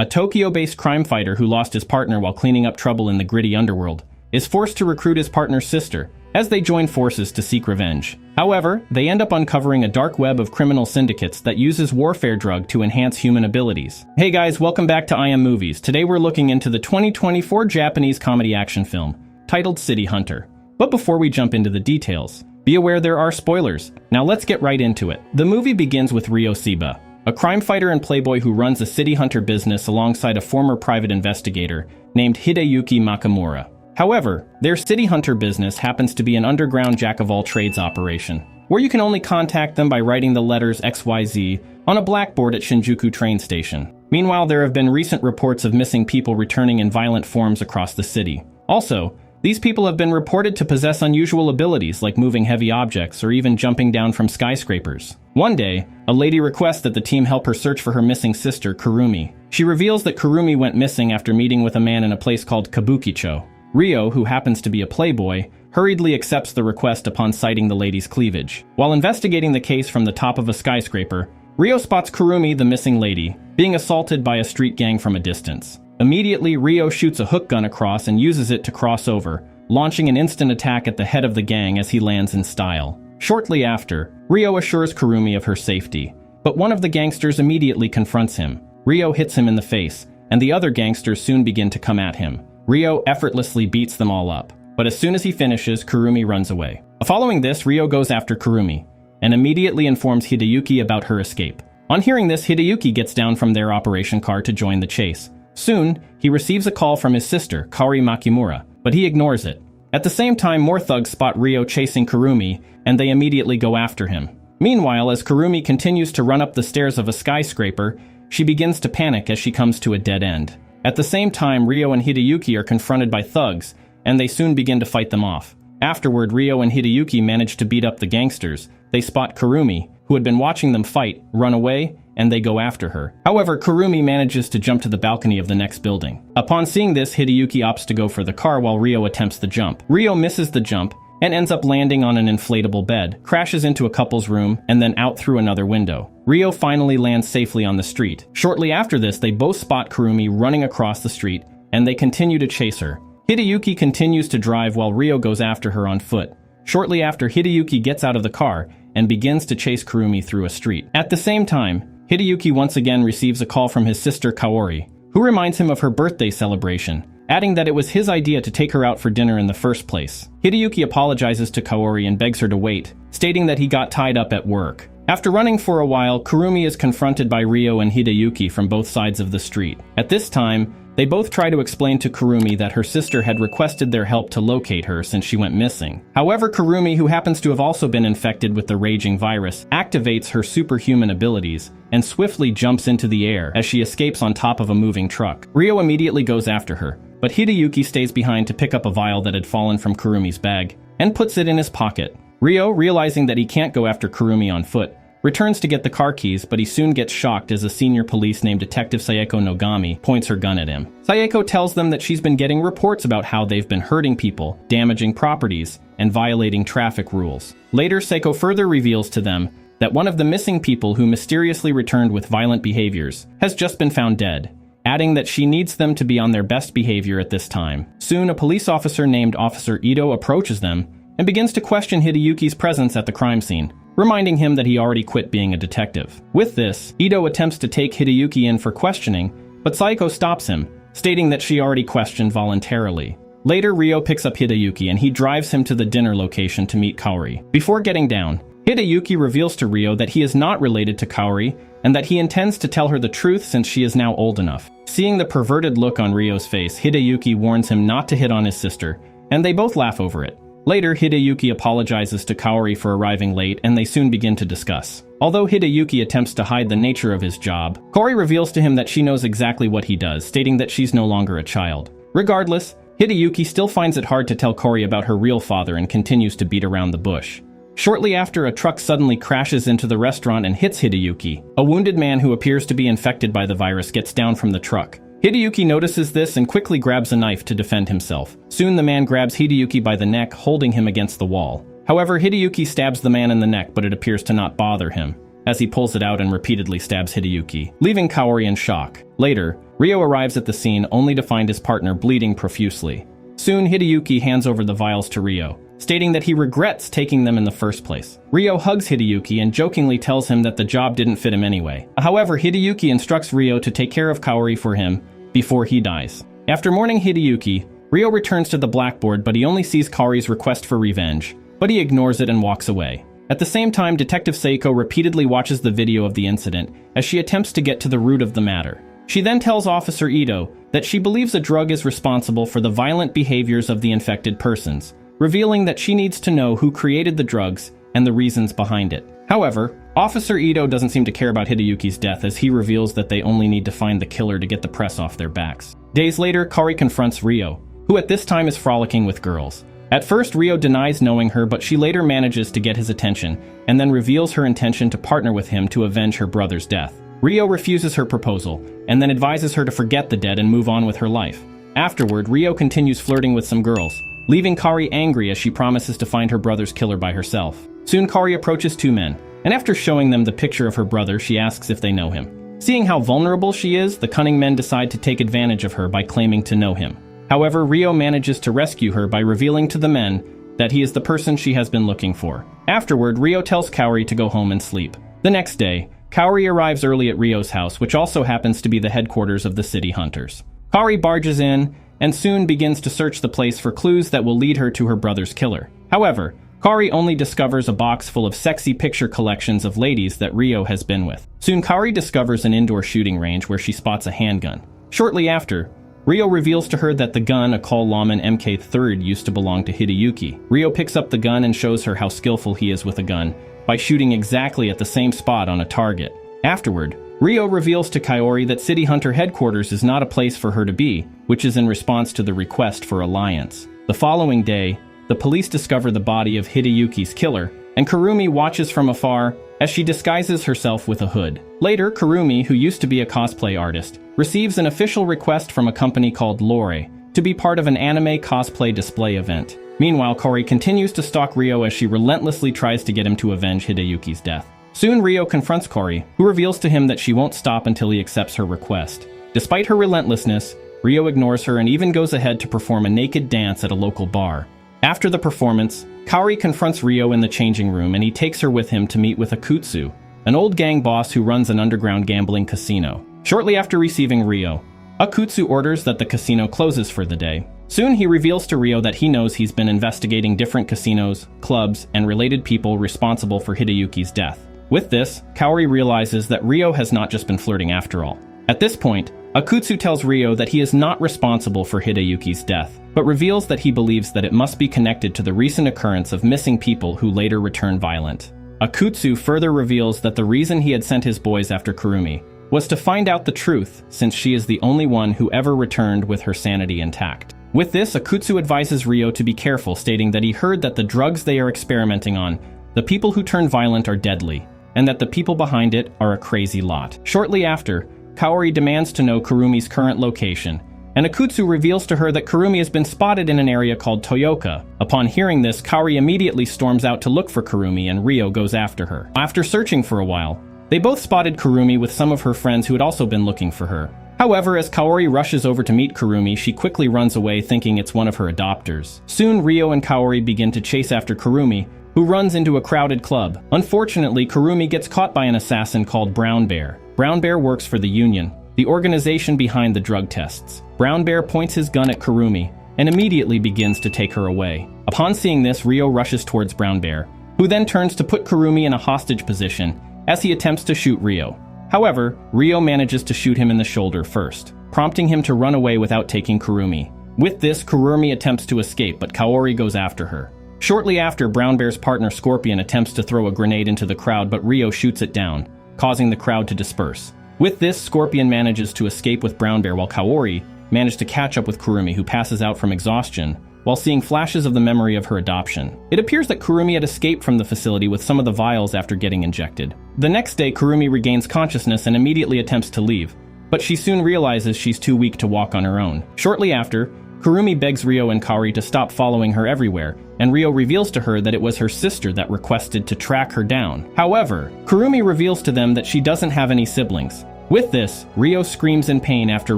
a Tokyo-based crime fighter who lost his partner while cleaning up trouble in the gritty underworld, is forced to recruit his partner's sister as they join forces to seek revenge. However, they end up uncovering a dark web of criminal syndicates that uses warfare drug to enhance human abilities. Hey guys, welcome back to I Am Movies. Today we're looking into the 2024 Japanese comedy action film titled City Hunter. But before we jump into the details, be aware there are spoilers. Now let's get right into it. The movie begins with Ryo Seba, a crime fighter and playboy who runs a city hunter business alongside a former private investigator named Hideyuki Makamura. However, their city hunter business happens to be an underground jack-of-all-trades operation, where you can only contact them by writing the letters XYZ on a blackboard at Shinjuku train station. Meanwhile, there have been recent reports of missing people returning in violent forms across the city. Also, these people have been reported to possess unusual abilities like moving heavy objects or even jumping down from skyscrapers. One day, a lady requests that the team help her search for her missing sister, Kurumi. She reveals that Kurumi went missing after meeting with a man in a place called Kabukicho. Ryo, who happens to be a playboy, hurriedly accepts the request upon sighting the lady's cleavage. While investigating the case from the top of a skyscraper, Ryo spots Kurumi, the missing lady, being assaulted by a street gang from a distance. Immediately, Ryo shoots a hook gun across and uses it to cross over, launching an instant attack at the head of the gang as he lands in style. Shortly after, Ryo assures Kurumi of her safety, but one of the gangsters immediately confronts him. Ryo hits him in the face, and the other gangsters soon begin to come at him. Ryo effortlessly beats them all up, but as soon as he finishes, Kurumi runs away. Following this, Ryo goes after Kurumi, and immediately informs Hideyuki about her escape. On hearing this, Hideyuki gets down from their operation car to join the chase. Soon, he receives a call from his sister, Kaori Makimura, but he ignores it. At the same time, more thugs spot Ryo chasing Kurumi, and they immediately go after him. Meanwhile, as Kurumi continues to run up the stairs of a skyscraper, she begins to panic as she comes to a dead end. At the same time, Ryo and Hideyuki are confronted by thugs, and they soon begin to fight them off. Afterward, Ryo and Hideyuki manage to beat up the gangsters. They spot Kurumi, who had been watching them fight, run away, and they go after her. However, Kurumi manages to jump to the balcony of the next building. Upon seeing this, Hideyuki opts to go for the car while Ryo attempts the jump. Ryo misses the jump and ends up landing on an inflatable bed, crashes into a couple's room, and then out through another window. Ryo finally lands safely on the street. Shortly after this, they both spot Kurumi running across the street, and they continue to chase her. Hideyuki continues to drive while Ryo goes after her on foot. Shortly after, Hideyuki gets out of the car and begins to chase Kurumi through a street. At the same time, Hideyuki once again receives a call from his sister Kaori, who reminds him of her birthday celebration, adding that it was his idea to take her out for dinner in the first place. Hideyuki apologizes to Kaori and begs her to wait, stating that he got tied up at work. After running for a while, Kurumi is confronted by Ryo and Hideyuki from both sides of the street. At this time, they both try to explain to Kurumi that her sister had requested their help to locate her since she went missing. However, Kurumi, who happens to have also been infected with the raging virus, activates her superhuman abilities and swiftly jumps into the air as she escapes on top of a moving truck. Ryo immediately goes after her, but Hideyuki stays behind to pick up a vial that had fallen from Kurumi's bag and puts it in his pocket. Ryo, realizing that he can't go after Kurumi on foot, returns to get the car keys, but he soon gets shocked as a senior police named Detective Sayeko Nogami points her gun at him. Sayeko tells them that she's been getting reports about how they've been hurting people, damaging properties, and violating traffic rules. Later, Seiko further reveals to them that one of the missing people who mysteriously returned with violent behaviors has just been found dead, adding that she needs them to be on their best behavior at this time. Soon, a police officer named Officer Ito approaches them and begins to question Hideyuki's presence at the crime scene, reminding him that he already quit being a detective. With this, Ito attempts to take Hideyuki in for questioning, but Saeko stops him, stating that she already questioned voluntarily. Later, Ryo picks up Hideyuki and he drives him to the dinner location to meet Kaori. Before getting down, Hideyuki reveals to Ryo that he is not related to Kaori and that he intends to tell her the truth since she is now old enough. Seeing the perverted look on Ryo's face, Hideyuki warns him not to hit on his sister, and they both laugh over it. Later, Hideyuki apologizes to Kaori for arriving late, and they soon begin to discuss. Although Hideyuki attempts to hide the nature of his job, Kaori reveals to him that she knows exactly what he does, stating that she's no longer a child. Regardless, Hideyuki still finds it hard to tell Kaori about her real father and continues to beat around the bush. Shortly after, a truck suddenly crashes into the restaurant and hits Hideyuki. A wounded man who appears to be infected by the virus gets down from the truck. Hideyuki notices this and quickly grabs a knife to defend himself. Soon the man grabs Hideyuki by the neck, holding him against the wall. However, Hideyuki stabs the man in the neck, but it appears to not bother him. as he pulls it out and repeatedly stabs Hideyuki, leaving Kaori in shock. Later, Ryo arrives at the scene only to find his partner bleeding profusely. Soon, Hideyuki hands over the vials to Ryo, stating that he regrets taking them in the first place. Ryo hugs Hideyuki and jokingly tells him that the job didn't fit him anyway. However, Hideyuki instructs Ryo to take care of Kaori for him before he dies. After mourning Hideyuki, Ryo returns to the blackboard, but he only sees Kaori's request for revenge, but he ignores it and walks away. At the same time, Detective Seiko repeatedly watches the video of the incident as she attempts to get to the root of the matter. She then tells Officer Ito that she believes a drug is responsible for the violent behaviors of the infected persons, revealing that she needs to know who created the drugs and the reasons behind it. However, Officer Ito doesn't seem to care about Hideyuki's death, as he reveals that they only need to find the killer to get the press off their backs. Days later, Kaori confronts Ryo, who at this time is frolicking with girls. At first, Ryo denies knowing her, but she later manages to get his attention and then reveals her intention to partner with him to avenge her brother's death. Ryo refuses her proposal and then advises her to forget the dead and move on with her life. Afterward, Ryo continues flirting with some girls, leaving Kaori angry as she promises to find her brother's killer by herself. Soon, Kaori approaches two men, and after showing them the picture of her brother, she asks if they know him. Seeing how vulnerable she is, the cunning men decide to take advantage of her by claiming to know him. However, Ryo manages to rescue her by revealing to the men that he is the person she has been looking for. Afterward, Ryo tells Kaori to go home and sleep. The next day, Kaori arrives early at Ryo's house, which also happens to be the headquarters of the city hunters. Kaori barges in and soon begins to search the place for clues that will lead her to her brother's killer. However, Kaori only discovers a box full of sexy picture collections of ladies that Ryo has been with. Soon, Kaori discovers an indoor shooting range where she spots a handgun. Shortly after, Ryo reveals to her that the gun, a Cole Lawman MK3, used to belong to Hideyuki. Ryo picks up the gun and shows her how skillful he is with a gun by shooting exactly at the same spot on a target. Afterward, Ryo reveals to Kaori that City Hunter headquarters is not a place for her to be, which is in response to the request for alliance. The following day, the police discover the body of Hideyuki's killer, and Kurumi watches from afar as she disguises herself with a hood. Later, Kurumi, who used to be a cosplay artist, receives an official request from a company called Lore to be part of an anime cosplay display event. Meanwhile, Kaori continues to stalk Ryo as she relentlessly tries to get him to avenge Hideyuki's death. Soon, Ryo confronts Kaori, who reveals to him that she won't stop until he accepts her request. Despite her relentlessness, Ryo ignores her and even goes ahead to perform a naked dance at a local bar. After the performance, Kaori confronts Ryo in the changing room and he takes her with him to meet with Akutsu, an old gang boss who runs an underground gambling casino. Shortly after receiving Ryo, Akutsu orders that the casino closes for the day. Soon he reveals to Ryo that he knows he's been investigating different casinos, clubs, and related people responsible for Hideyuki's death. With this, Kaori realizes that Ryo has not just been flirting after all. At this point, Akutsu tells Ryo that he is not responsible for Hideyuki's death, but reveals that he believes that it must be connected to the recent occurrence of missing people who later return violent. Akutsu further reveals that the reason he had sent his boys after Kurumi was to find out the truth, since she is the only one who ever returned with her sanity intact. With this, Akutsu advises Ryo to be careful, stating that he heard that the drugs they are experimenting on, the people who turn violent, are deadly, and that the people behind it are a crazy lot. Shortly after, Kaori demands to know Kurumi's current location, and Akutsu reveals to her that Kurumi has been spotted in an area called Toyoka. Upon hearing this, Kaori immediately storms out to look for Kurumi, and Ryo goes after her. After searching for a while, they both spotted Kurumi with some of her friends who had also been looking for her. However, as Kaori rushes over to meet Kurumi, she quickly runs away, thinking it's one of her adopters. Soon, Ryo and Kaori begin to chase after Kurumi, who runs into a crowded club. Unfortunately, Kurumi gets caught by an assassin called Brown Bear. Brown Bear works for the Union, the organization behind the drug tests. Brown Bear points his gun at Kurumi and immediately begins to take her away. Upon seeing this, Ryo rushes towards Brown Bear, who then turns to put Kurumi in a hostage position as he attempts to shoot Ryo. However, Ryo manages to shoot him in the shoulder first, prompting him to run away without taking Kurumi. With this, Kurumi attempts to escape, but Kaori goes after her. Shortly after, Brown Bear's partner Scorpion attempts to throw a grenade into the crowd, but Ryo shoots it down, causing the crowd to disperse. With this, Scorpion manages to escape with Brown Bear, while Kaori manages to catch up with Kurumi, who passes out from exhaustion while seeing flashes of the memory of her adoption. It appears that Kurumi had escaped from the facility with some of the vials after getting injected. The next day, Kurumi regains consciousness and immediately attempts to leave, but she soon realizes she's too weak to walk on her own. Shortly after, Kurumi begs Ryo and Kaori to stop following her everywhere, and Ryo reveals to her that it was her sister that requested to track her down. However, Kurumi reveals to them that she doesn't have any siblings. With this, Ryo screams in pain after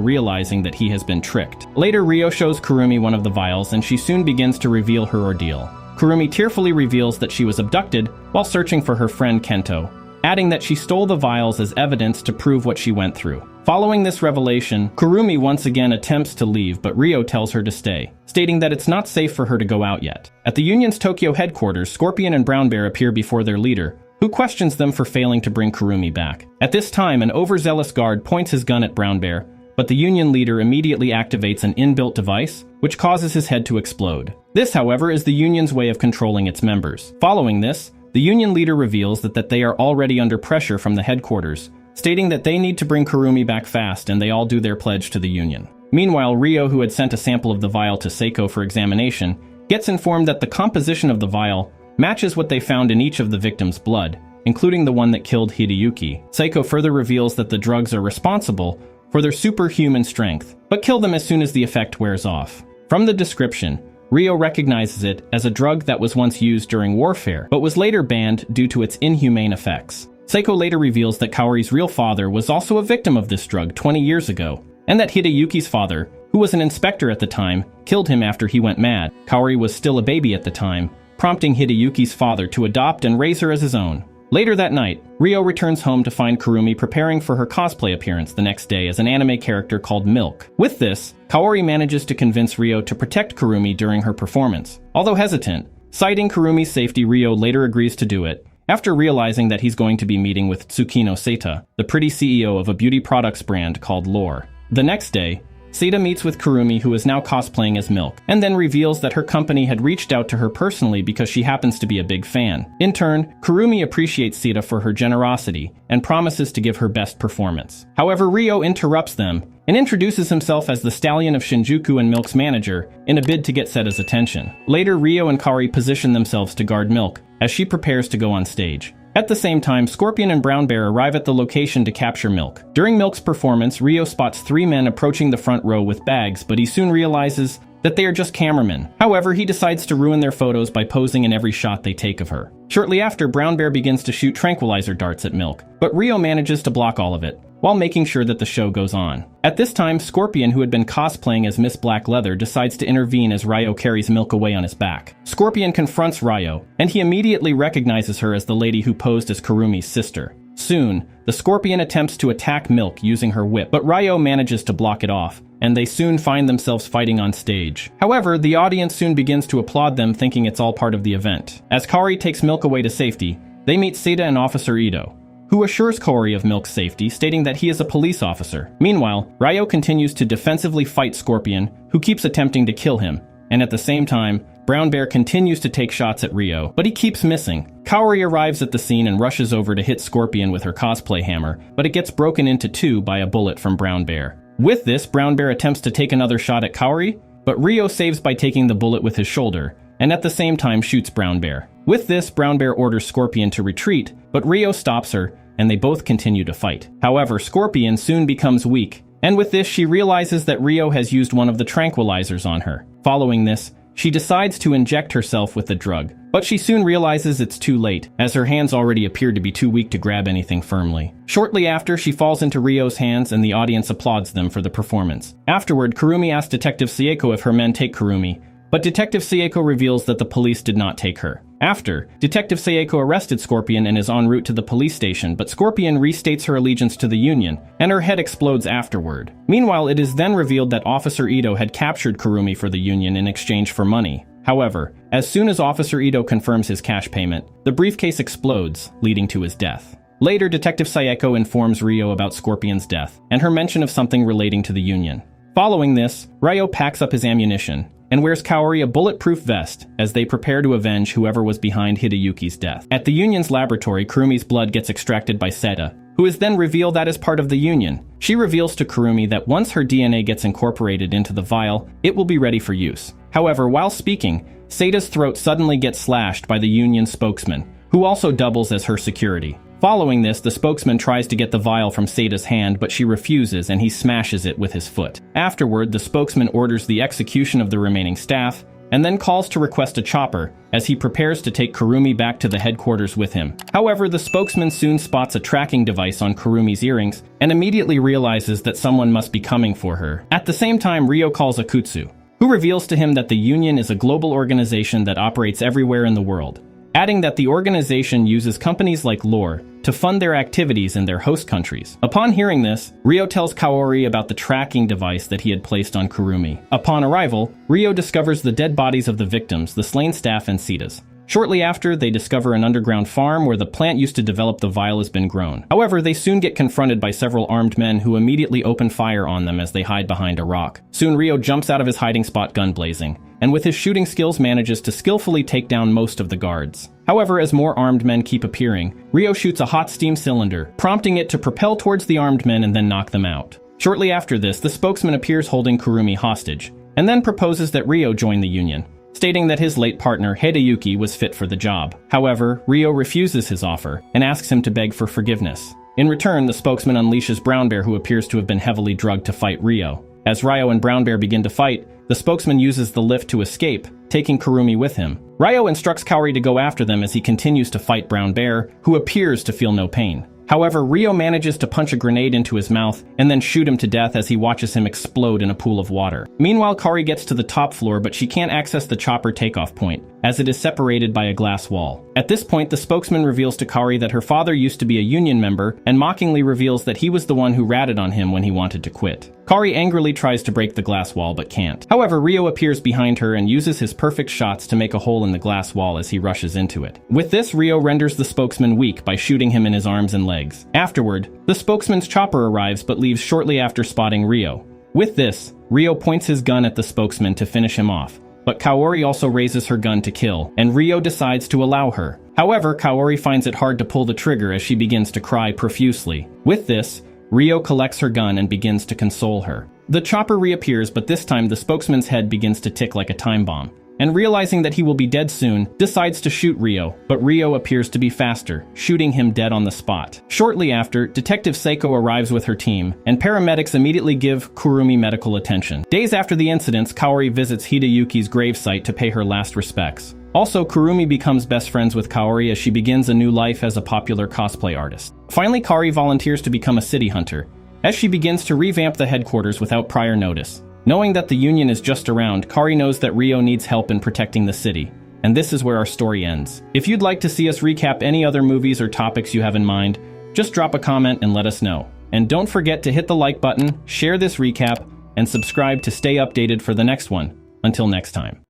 realizing that he has been tricked. Later, Ryo shows Kurumi one of the vials, and she soon begins to reveal her ordeal. Kurumi tearfully reveals that she was abducted while searching for her friend Kento, adding that she stole the vials as evidence to prove what she went through. Following this revelation, Kurumi once again attempts to leave, but Ryo tells her to stay, stating that it's not safe for her to go out yet. At the Union's Tokyo headquarters, Scorpion and Brown Bear appear before their leader, who questions them for failing to bring Kurumi back. At this time, an overzealous guard points his gun at Brown Bear, but the Union leader immediately activates an inbuilt device, which causes his head to explode. This, however, is the Union's way of controlling its members. Following this, the Union leader reveals that they are already under pressure from the headquarters, stating that they need to bring Kurumi back fast, and they all do their pledge to the Union. Meanwhile, Ryo, who had sent a sample of the vial to Seiko for examination, gets informed that the composition of the vial matches what they found in each of the victims' blood, including the one that killed Hideyuki. Seiko further reveals that the drugs are responsible for their superhuman strength, but kill them as soon as the effect wears off. From the description, Ryo recognizes it as a drug that was once used during warfare, but was later banned due to its inhumane effects. Seiko later reveals that Kaori's real father was also a victim of this drug 20 years ago, and that Hideyuki's father, who was an inspector at the time, killed him after he went mad. Kaori was still a baby at the time, prompting Hideyuki's father to adopt and raise her as his own. Later that night, Ryo returns home to find Kurumi preparing for her cosplay appearance the next day as an anime character called Milk. With this, Kaori manages to convince Ryo to protect Kurumi during her performance. Although hesitant, citing Kurumi's safety, Ryo later agrees to do it, after realizing that he's going to be meeting with Tsukino Seita, the pretty CEO of a beauty products brand called Lore. The next day, Seita meets with Kurumi, who is now cosplaying as Milk, and then reveals that her company had reached out to her personally because she happens to be a big fan. In turn, Kurumi appreciates Seita for her generosity and promises to give her best performance. However, Ryo interrupts them and introduces himself as the Stallion of Shinjuku and Milk's manager in a bid to get Seita's attention. Later, Ryo and Kaori position themselves to guard Milk as she prepares to go on stage. At the same time, Scorpion and Brown Bear arrive at the location to capture Milk. During Milk's performance, Ryo spots 3 men approaching the front row with bags, but he soon realizes that they are just cameramen. However, he decides to ruin their photos by posing in every shot they take of her. Shortly after, Brown Bear begins to shoot tranquilizer darts at Milk, but Ryo manages to block all of it, while making sure that the show goes on. At this time, Scorpion, who had been cosplaying as Miss Black Leather, decides to intervene as Ryo carries Milk away on his back. Scorpion confronts Ryo, and he immediately recognizes her as the lady who posed as Kurumi's sister. Soon, the Scorpion attempts to attack Milk using her whip, but Ryo manages to block it off, and they soon find themselves fighting on stage. However, the audience soon begins to applaud them, thinking it's all part of the event. As Kaori takes Milk away to safety, they meet Seita and Officer Ito, who assures Kaori of Milk's safety, stating that he is a police officer. Meanwhile, Ryo continues to defensively fight Scorpion, who keeps attempting to kill him, and at the same time, Brown Bear continues to take shots at Ryo, but he keeps missing. Kaori arrives at the scene and rushes over to hit Scorpion with her cosplay hammer, but it gets broken into 2 by a bullet from Brown Bear. With this, Brown Bear attempts to take another shot at Kaori, but Ryo saves by taking the bullet with his shoulder, and at the same time shoots Brown Bear. With this, Brown Bear orders Scorpion to retreat, but Ryo stops her, and they both continue to fight. However, Scorpion soon becomes weak, and with this, she realizes that Ryo has used one of the tranquilizers on her. Following this, she decides to inject herself with the drug, but she soon realizes it's too late, as her hands already appear to be too weak to grab anything firmly. Shortly after, she falls into Ryo's hands, and the audience applauds them for the performance. Afterward, Kurumi asks Detective Saeko if her men take Kurumi, but Detective Saeko reveals that the police did not take her. After, Detective Saeko arrested Scorpion and is en route to the police station, but Scorpion restates her allegiance to the Union, and her head explodes afterward. Meanwhile, it is then revealed that Officer Ito had captured Kurumi for the Union in exchange for money. However, as soon as Officer Ito confirms his cash payment, the briefcase explodes, leading to his death. Later, Detective Saeko informs Ryo about Scorpion's death, and her mention of something relating to the Union. Following this, Ryo packs up his ammunition, and wears Kaori a bulletproof vest as they prepare to avenge whoever was behind Hideyuki's death. At the Union's laboratory, Kurumi's blood gets extracted by Seita, who is then revealed that as part of the Union. She reveals to Kurumi that once her DNA gets incorporated into the vial, it will be ready for use. However, while speaking, Seita's throat suddenly gets slashed by the Union spokesman, who also doubles as her security. Following this, the spokesman tries to get the vial from Seita's hand, but she refuses and he smashes it with his foot. Afterward, the spokesman orders the execution of the remaining staff, and then calls to request a chopper as he prepares to take Kurumi back to the headquarters with him. However, the spokesman soon spots a tracking device on Kurumi's earrings and immediately realizes that someone must be coming for her. At the same time, Ryo calls Akutsu, who reveals to him that the Union is a global organization that operates everywhere in the world, adding that the organization uses companies like Lore to fund their activities in their host countries. Upon hearing this, Ryo tells Kaori about the tracking device that he had placed on Kurumi. Upon arrival, Ryo discovers the dead bodies of the victims, the slain staff and Sitas. Shortly after, they discover an underground farm where the plant used to develop the vial has been grown. However, they soon get confronted by several armed men who immediately open fire on them as they hide behind a rock. Soon Ryo jumps out of his hiding spot, gun blazing, and with his shooting skills manages to skillfully take down most of the guards. However, as more armed men keep appearing, Ryo shoots a hot steam cylinder, prompting it to propel towards the armed men and then knock them out. Shortly after this, the spokesman appears holding Kurumi hostage, and then proposes that Ryo join the Union, stating that his late partner, Hideyuki, was fit for the job. However, Ryo refuses his offer and asks him to beg for forgiveness. In return, the spokesman unleashes Brown Bear, who appears to have been heavily drugged to fight Ryo. As Ryo and Brown Bear begin to fight, the spokesman uses the lift to escape, taking Kurumi with him. Ryo instructs Kaori to go after them as he continues to fight Brown Bear, who appears to feel no pain. However, Ryo manages to punch a grenade into his mouth and then shoot him to death as he watches him explode in a pool of water. Meanwhile, Kaori gets to the top floor, but she can't access the chopper takeoff point, as it is separated by a glass wall. At this point, the spokesman reveals to Kaori that her father used to be a Union member and mockingly reveals that he was the one who ratted on him when he wanted to quit. Kaori angrily tries to break the glass wall but can't. However, Ryo appears behind her and uses his perfect shots to make a hole in the glass wall as he rushes into it. With this, Ryo renders the spokesman weak by shooting him in his arms and legs. Afterward, the spokesman's chopper arrives but leaves shortly after spotting Ryo. With this, Ryo points his gun at the spokesman to finish him off, but Kaori also raises her gun to kill, and Ryo decides to allow her. However, Kaori finds it hard to pull the trigger as she begins to cry profusely. With this, Ryo collects her gun and begins to console her. The chopper reappears, but this time the spokesman's head begins to tick like a time bomb, and realizing that he will be dead soon, decides to shoot Ryo, but Ryo appears to be faster, shooting him dead on the spot. Shortly after, Detective Seiko arrives with her team, and paramedics immediately give Kurumi medical attention. Days after the incidents, Kaori visits Hideyuki's gravesite to pay her last respects. Also, Kurumi becomes best friends with Kaori as she begins a new life as a popular cosplay artist. Finally, Kaori volunteers to become a city hunter, as she begins to revamp the headquarters without prior notice. Knowing that the Union is just around, Kaori knows that Ryo needs help in protecting the city. And this is where our story ends. If you'd like to see us recap any other movies or topics you have in mind, just drop a comment and let us know. And don't forget to hit the like button, share this recap, and subscribe to stay updated for the next one. Until next time.